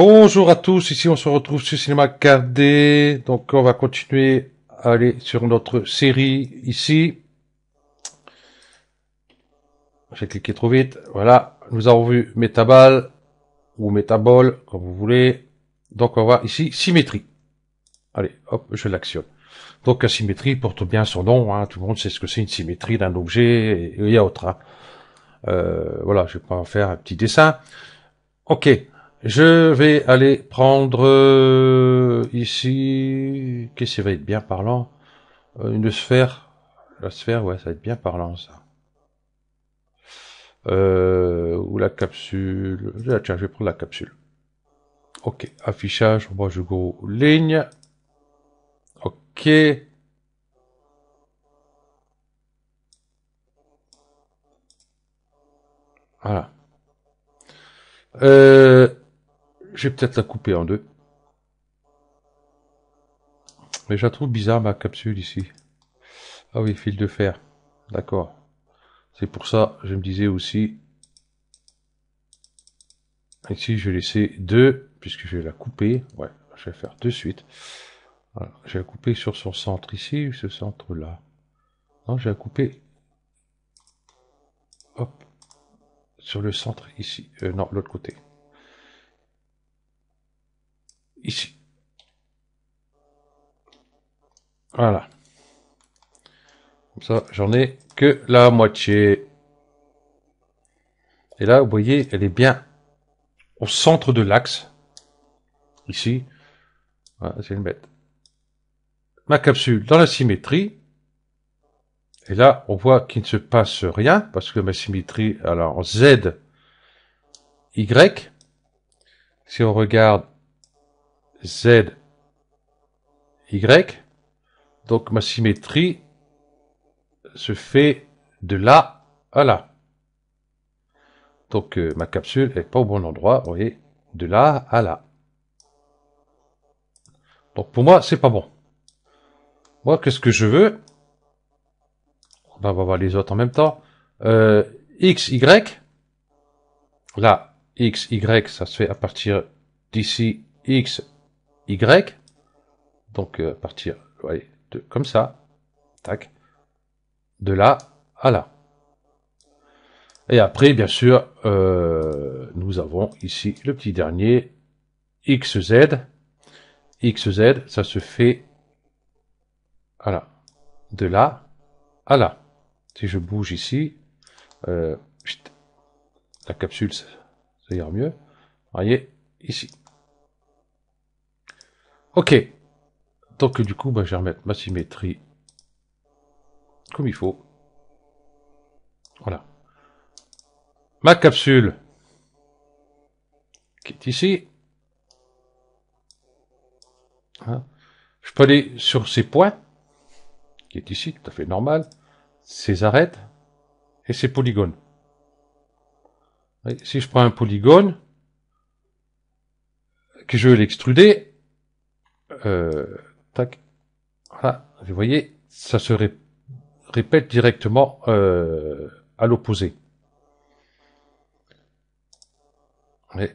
Bonjour à tous, ici on se retrouve sur Cinéma 4D, donc on va continuer à aller sur notre série ici. J'ai cliqué trop vite, voilà, nous avons vu Métaball, ou Métabol, comme vous voulez. Donc on va ici, symétrie. Allez, hop, je l'actionne. Donc la symétrie porte bien son nom, hein, tout le monde sait ce que c'est une symétrie d'un objet et autres. Hein. Voilà, je vais pas en faire un petit dessin. Ok, je vais aller prendre ici, qu'est-ce qui va être bien parlant? Une sphère. La sphère, ouais, ça va être bien parlant ça. Ou la capsule. Ah, tiens, je vais prendre la capsule. Ok, affichage, moi je go ligne. Ok. Voilà. Euh, je vais peut-être la couper en deux. Mais je la trouve bizarre ma capsule ici. Ah oui, fil de fer. D'accord. C'est pour ça, je me disais aussi. Ici, je vais laisser deux, puisque je vais la couper. Ouais, je vais faire de suite. Voilà. Je vais la couper sur son centre ici, ce centre-là. Non, je vais la couper, hop, sur le centre ici. Non, l'autre côté. Ici. Voilà. Comme ça, j'en ai que la moitié. Et là, vous voyez, elle est bien au centre de l'axe. Ici. Voilà, je vais le mettre. Ma capsule dans la symétrie. Et là, on voit qu'il ne se passe rien, parce que ma symétrie, alors en Z, Y, si on regarde Z, Y, donc ma symétrie se fait de là à là. Donc ma capsule est pas au bon endroit, vous voyez, de là à là. Donc pour moi, c'est pas bon. Moi, qu'est-ce que je veux? On va voir les autres en même temps. X, Y. Là, X, Y, ça se fait à partir d'ici, X, Y. Donc à partir, vous voyez, comme ça. Tac. De là à là. Et après, bien sûr, nous avons ici le petit dernier, XZ. XZ, ça se fait, voilà, de là à là. Si je bouge ici, euh, la capsule, ça ira mieux. Voyez, ici. Ok. Donc du coup, bah, je vais remettre ma symétrie comme il faut. Voilà. Ma capsule, qui est ici. Hein. Je peux aller sur ces points, qui est ici, tout à fait normal. Ces arêtes et ces polygones. Si je prends un polygone, que je veux l'extruder, tac, voilà, vous voyez, ça se répète directement à l'opposé.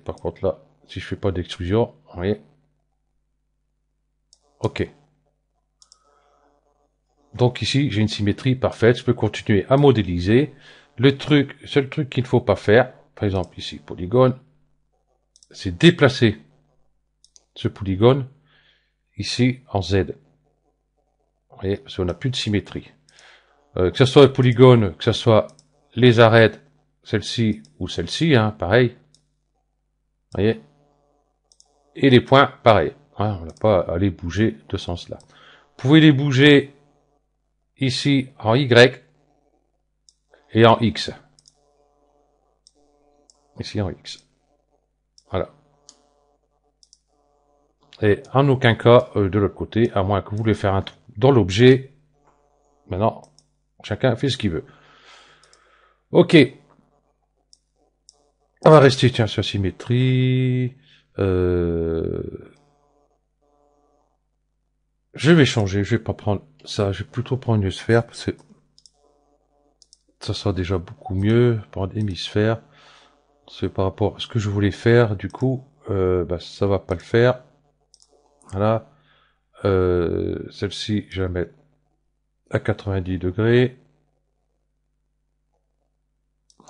Par contre là, si je fais pas d'extrusion, vous voyez, ok. Donc ici, j'ai une symétrie parfaite, je peux continuer à modéliser. Le seul truc qu'il ne faut pas faire, par exemple ici, polygone, c'est déplacer ce polygone ici en Z. Vous voyez, parce qu'on n'a plus de symétrie. Que ce soit le polygone, que ce soit les arêtes, celle-ci ou celle-ci, hein, pareil. Vous voyez. Et les points, pareil. Hein, on n'a pas à les bouger de ce sens-là. Vous pouvez les bouger ici en Y et en X. Ici en X. Voilà. Et en aucun cas de l'autre côté, à moins que vous voulez faire un trou dans l'objet. Maintenant, chacun fait ce qu'il veut. Ok. On va rester tiens, sur la symétrie. Je vais changer, je vais pas prendre ça, je vais plutôt prendre une sphère parce que ça sera déjà beaucoup mieux. Prendre hémisphère, c'est par rapport à ce que je voulais faire. Du coup, bah, ça va pas le faire. Voilà. Celle-ci, je vais la mettre à 90 degrés.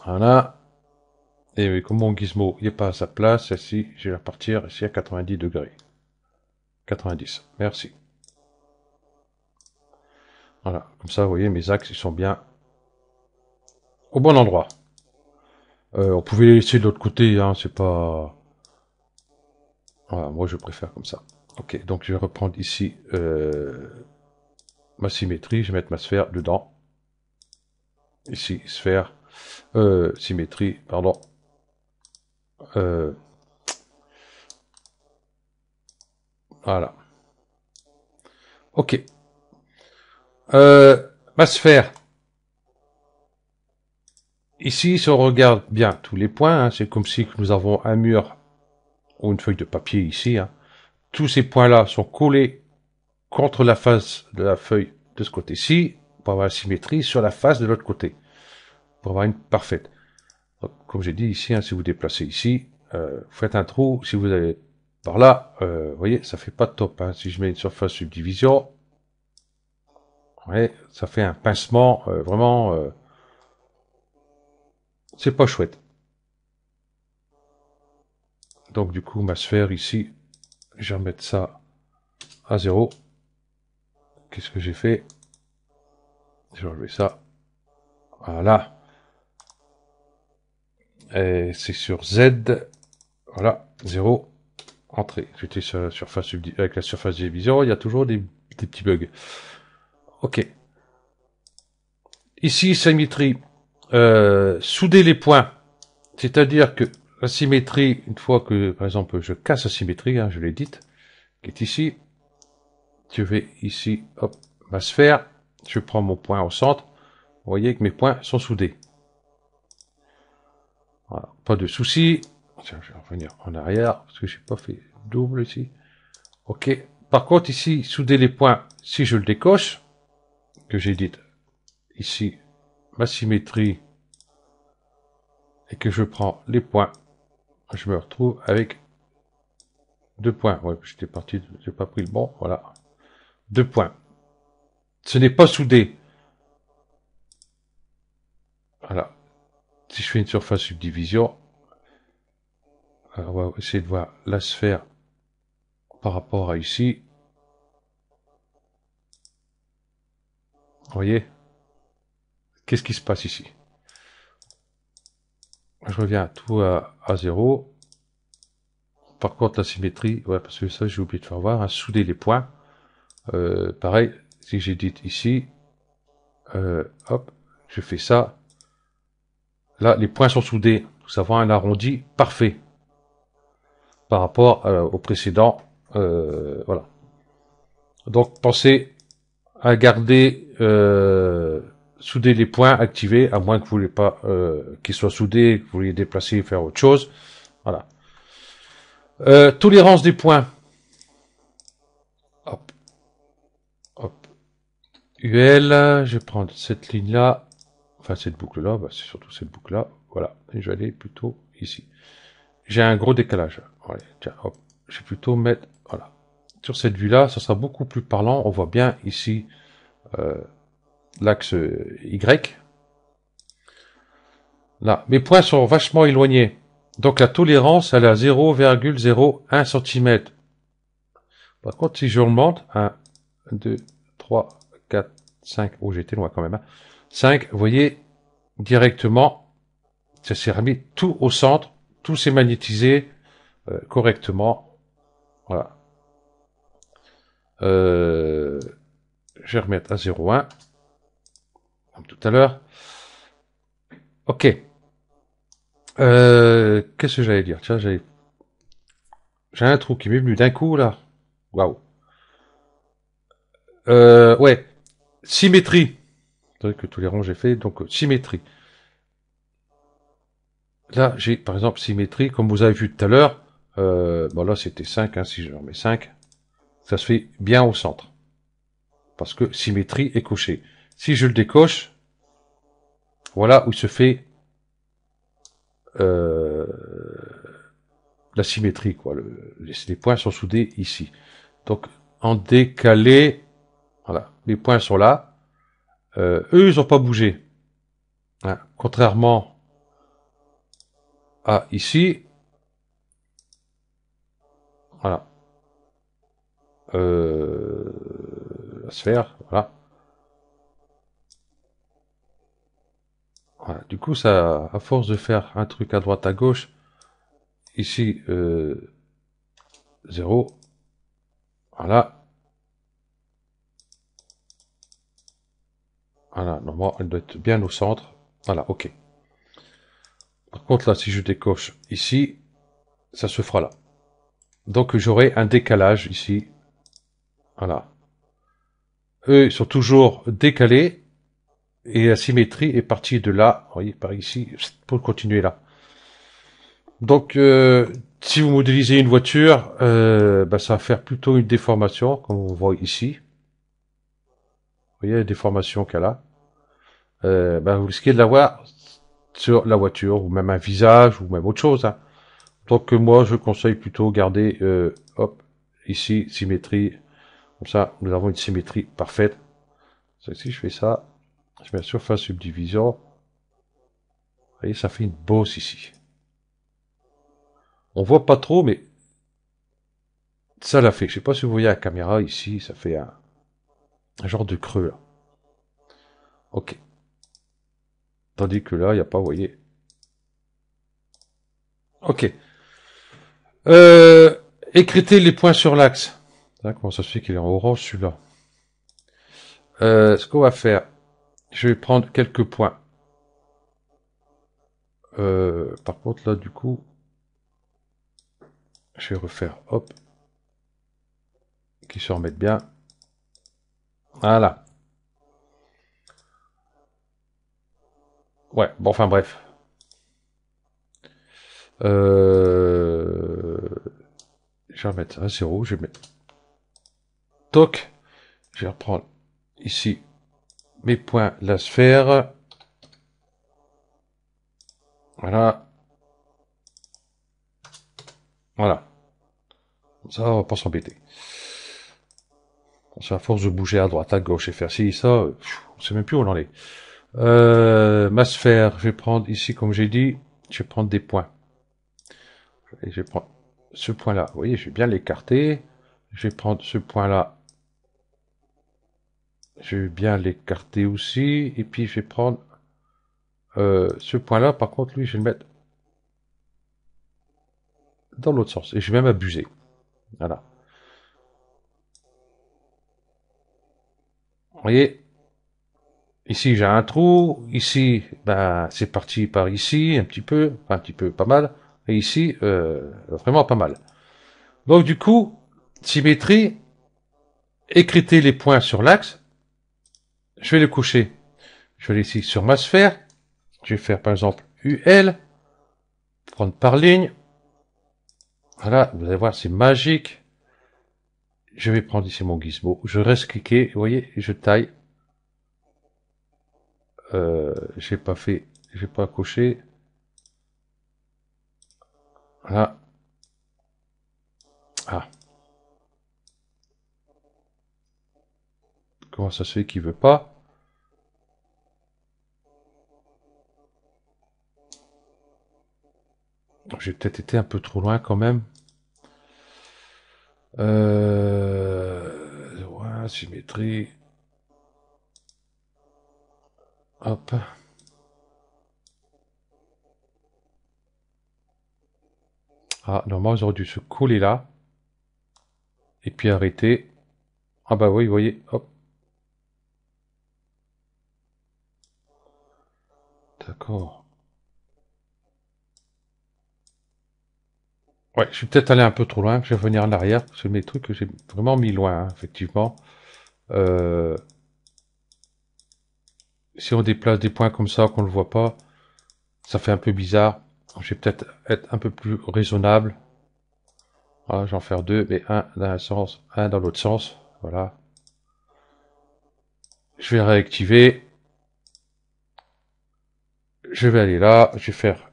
Voilà. Et comme mon gizmo n'est pas à sa place, celle-ci, je vais la partir ici à 90 degrés. 90. Merci. Voilà. Comme ça, vous voyez, mes axes, ils sont bien au bon endroit. On pouvait les laisser de l'autre côté, hein, c'est pas... Voilà, moi, je préfère comme ça. Ok, donc je vais reprendre ici ma symétrie, je vais mettre ma sphère dedans. Ici, sphère, symétrie, pardon. Voilà. Ok. Ma sphère. Ici, si on regarde bien tous les points, hein, c'est comme si nous avons un mur ou une feuille de papier ici. Hein. Tous ces points-là sont collés contre la face de la feuille de ce côté-ci pour avoir la symétrie sur la face de l'autre côté, pour avoir une parfaite. Donc, comme j'ai dit ici, hein, si vous déplacez ici, vous faites un trou. Si vous allez par là, vous voyez, ça fait pas top. Hein. Si je mets une surface subdivision, ouais, ça fait un pincement vraiment... c'est pas chouette. Donc du coup, ma sphère ici, je vais remettre ça à 0. Qu'est-ce que j'ai fait? Je vais enlever ça. Voilà. Et c'est sur Z. Voilà, 0. Entrée. J'étais sur la surface avec la surface division, il y a toujours des petits bugs. Ok. Ici, symétrie. Souder les points. C'est-à-dire que la symétrie, une fois que, par exemple, je casse la symétrie, hein, je l'ai dite, qui est ici, je vais ici, hop, ma sphère, je prends mon point au centre, vous voyez que mes points sont soudés. Voilà, pas de souci. Tiens, je vais revenir en arrière, parce que j'ai pas fait double ici. Ok. Par contre, ici, souder les points, si je le décoche, que j'ai dit ici, ma symétrie, et que je prends les points, je me retrouve avec 2 points. Ouais, j'étais parti, j'ai pas pris le bon, voilà. 2 points. Ce n'est pas soudé. Voilà. Si je fais une surface subdivision, on va essayer de voir la sphère par rapport à ici. Vous voyez? Qu'est-ce qui se passe ici? Je reviens tout à 0. Par contre, la symétrie, ouais, parce que ça, j'ai oublié de faire voir, hein, souder les points. Pareil, si j'édite ici, hop, je fais ça. Là, les points sont soudés. Nous avons un arrondi parfait par rapport au précédent. Voilà. Donc, pensez à garder souder les points activés, à moins que vous voulez pas qu'ils soient soudés, que vous voulez déplacer et faire autre chose. Voilà. Tolérance des points. Hop. Hop. UL, je vais prendre cette ligne-là, enfin cette boucle-là, bah, c'est surtout cette boucle-là, voilà, et je vais aller plutôt ici. J'ai un gros décalage, ouais, tiens, hop, je vais plutôt mettre, voilà, sur cette vue-là, ça sera beaucoup plus parlant, on voit bien ici l'axe Y. Là, mes points sont vachement éloignés, donc la tolérance, elle est à 0,01 cm. Par contre, si je remonte, 1, 2, 3, 4, 5, oh j'étais loin quand même, hein. 5, vous voyez, directement, ça s'est remis tout au centre, tout s'est magnétisé correctement. Voilà. Je vais remettre à 0,1, comme tout à l'heure. Ok. Qu'est-ce que j'allais dire? Tiens, j'ai un trou qui m'est venu d'un coup, là. Waouh. Ouais. Symétrie. C'est vrai que tous les rangs j'ai fait, donc symétrie. Là, j'ai par exemple symétrie, comme vous avez vu tout à l'heure. Bon là c'était 5, hein, si je remets 5, ça se fait bien au centre. Parce que symétrie est cochée. Si je le décoche, voilà où il se fait la symétrie, quoi. Les points sont soudés ici. Donc, en décalé, voilà, les points sont là. Eux, ils n'ont pas bougé. Hein. Contrairement à ici, voilà. La sphère, voilà. Voilà. Du coup, ça, à force de faire un truc à droite, à gauche, ici, 0, voilà. Voilà, normalement, elle doit être bien au centre. Voilà, ok. Par contre, là, si je décoche ici, ça se fera là. Donc, j'aurai un décalage ici. Voilà. Eux, ils sont toujours décalés. Et la symétrie est partie de là, vous voyez, par ici, pour continuer là. Donc, si vous modélisez une voiture, bah, ça va faire plutôt une déformation, comme on voit ici. Vous voyez la déformation qu'elle a. Bah, vous risquez de l'avoir sur la voiture, ou même un visage, ou même autre chose. Hein. Donc, moi, je conseille plutôt garder, hop, ici, symétrie. Comme ça, nous avons une symétrie parfaite. Si je fais ça, je mets la surface subdivision. Vous voyez, ça fait une bosse ici. On voit pas trop, mais ça l'a fait. Je sais pas si vous voyez la caméra ici, ça fait un genre de creux là. Ok. Tandis que là, il n'y a pas, vous voyez. Ok. Euh, Écritez les points sur l'axe. Comment ça se fait qu'il est en orange celui-là? Ce qu'on va faire, je vais prendre quelques points. Par contre là, du coup, je vais refaire, hop, qu'ils se remettent bien. Voilà. Ouais, bon, enfin bref. Je vais remettre à 0, je vais mettre toc. Je vais reprendre ici mes points, la sphère. Voilà. Voilà. Ça, on va pas s'embêter. C'est à force de bouger à droite, à gauche et faire ci, ça, on sait même plus où on en est. Ma sphère, je vais prendre ici, comme j'ai dit, je vais prendre des points. Et je vais prendre ce point-là. Vous voyez, je vais bien l'écarter. Je vais prendre ce point-là. Je vais bien l'écarter aussi. Et puis, je vais prendre ce point-là. Par contre, lui, je vais le mettre dans l'autre sens. Et je vais même abuser. Voilà. Vous voyez, ici, j'ai un trou. Ici, ben, c'est parti par ici, un petit peu, pas mal. Et ici, vraiment pas mal. Donc, du coup, symétrie, écritez les points sur l'axe. Je vais les coucher. Je vais aller ici sur ma sphère. Je vais faire, par exemple, UL. Prendre par ligne. Voilà, vous allez voir, c'est magique. Je vais prendre ici mon gizmo. Je reste cliqué, vous voyez, je taille. J'ai pas fait, j'ai pas coché. Voilà. Ah. Comment ça se fait qu'il veut pas? J'ai peut-être été un peu trop loin quand même. Ouais, symétrie. Hop. Ah, normalement, ils auraient dû se coller là. Et puis arrêter. Ah bah oui, vous voyez, hop. D'accord. Ouais, je suis peut-être allé un peu trop loin. Je vais revenir en arrière. C'est mes trucs que j'ai vraiment mis loin, hein, effectivement. Euh, Si on déplace des points comme ça qu'on ne le voit pas, ça fait un peu bizarre. Je vais peut-être être un peu plus raisonnable. Voilà, j'en faire deux, mais un dans un sens, un dans l'autre sens. Voilà. Je vais réactiver. Je vais aller là. Je vais faire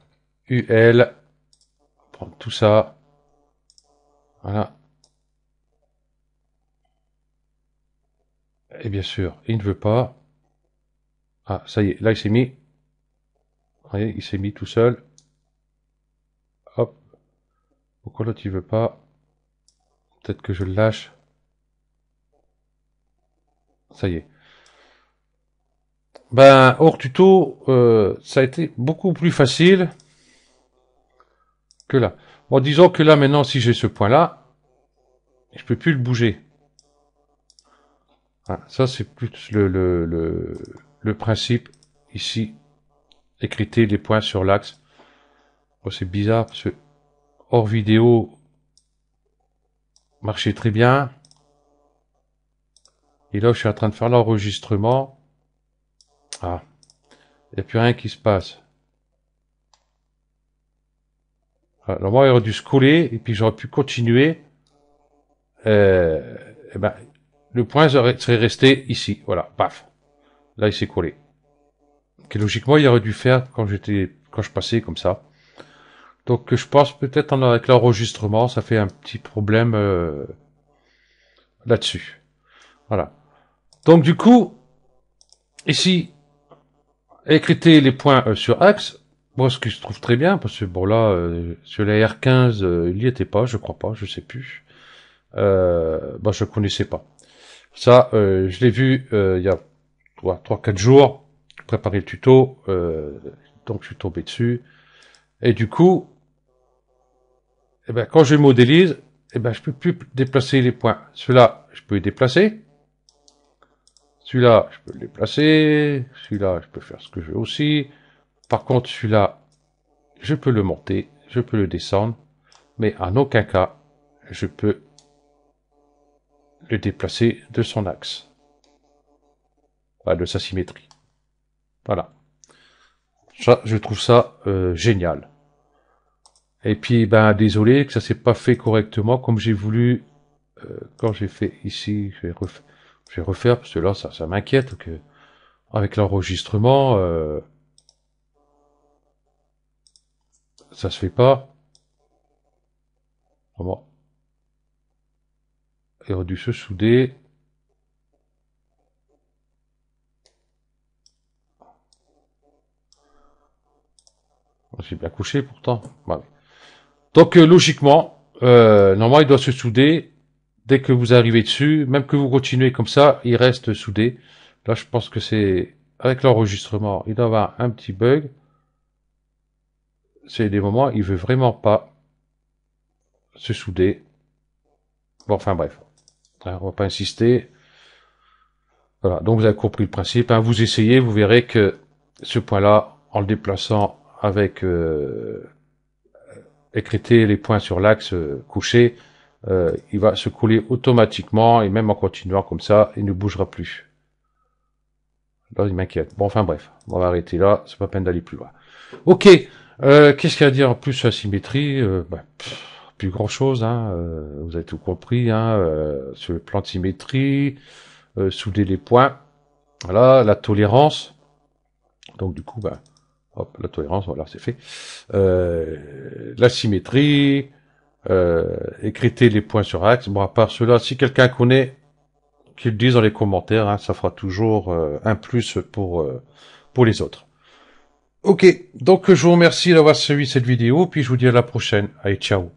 UL. Prendre tout ça. Voilà. Et bien sûr, il ne veut pas. Ah, ça y est, là il s'est mis. Vous voyez, il s'est mis tout seul. Hop. Pourquoi l'autre il veut pas? Peut-être que je le lâche. Ça y est. Ben, hors tuto, ça a été beaucoup plus facile que là. Bon, disons que là, maintenant, si j'ai ce point-là, je peux plus le bouger. Ah, ça, c'est plus le principe ici. Écriter les points sur l'axe. Bon, c'est bizarre parce que hors vidéo marchait très bien. Et là, je suis en train de faire l'enregistrement. Ah, il n'y a plus rien qui se passe. Ah, normalement, il aurait dû se coller et puis j'aurais pu continuer. Et ben, le point serait resté ici. Voilà, paf. Là, il s'est collé. Que logiquement, il aurait dû faire quand je passais comme ça. Donc, je pense peut-être avec l'enregistrement, ça fait un petit problème là-dessus. Voilà. Donc, du coup, ici, écriter les points sur axe. Moi, ce que je trouve très bien, parce que bon là, sur la R15, il y était pas, je crois pas, je sais plus. Je connaissais pas. Ça, je l'ai vu il y a 3-4 jours, préparer le tuto, donc je suis tombé dessus. Et du coup, eh ben, quand je modélise, eh ben, je peux plus déplacer les points. Celui-là, je peux les déplacer. Celui-là, je peux le déplacer. Celui-là, je peux faire ce que je veux aussi. Par contre, celui-là, je peux le monter, je peux le descendre, mais en aucun cas, je peux le déplacer de son axe. Enfin, de sa symétrie. Voilà. Ça, je trouve ça génial. Et puis, ben, désolé que ça s'est pas fait correctement comme j'ai voulu quand j'ai fait ici. Je vais refaire parce que là, ça m'inquiète que avec l'enregistrement, ça se fait pas. Vraiment. Il aurait dû se souder. J'ai bien couché pourtant. Ouais. Donc logiquement, normalement il doit se souder dès que vous arrivez dessus, même que vous continuez comme ça, il reste soudé. Là je pense que c'est avec l'enregistrement, il doit y avoir un petit bug. C'est des moments, il veut vraiment pas se souder. Bon enfin bref, on va pas insister. Voilà, donc vous avez compris le principe. Hein. Vous essayez, vous verrez que ce point-là, en le déplaçant avec écréter les points sur l'axe couché, il va se coller automatiquement et même en continuant comme ça, il ne bougera plus. Là, il m'inquiète. Bon, enfin bref, on va arrêter là, c'est pas peine d'aller plus loin. Ok, qu'est-ce qu'il y a à dire en plus sur la symétrie plus grand chose, hein, vous avez tout compris, hein, sur le plan de symétrie, souder les points, voilà, la tolérance, donc du coup, hop, la tolérance, voilà, c'est fait, la symétrie, écriter les points sur axe. Bon, à part cela, si quelqu'un connaît, qu'il le dise dans les commentaires, hein, ça fera toujours un plus pour les autres. Ok, donc je vous remercie d'avoir suivi cette vidéo, puis je vous dis à la prochaine. Allez, ciao.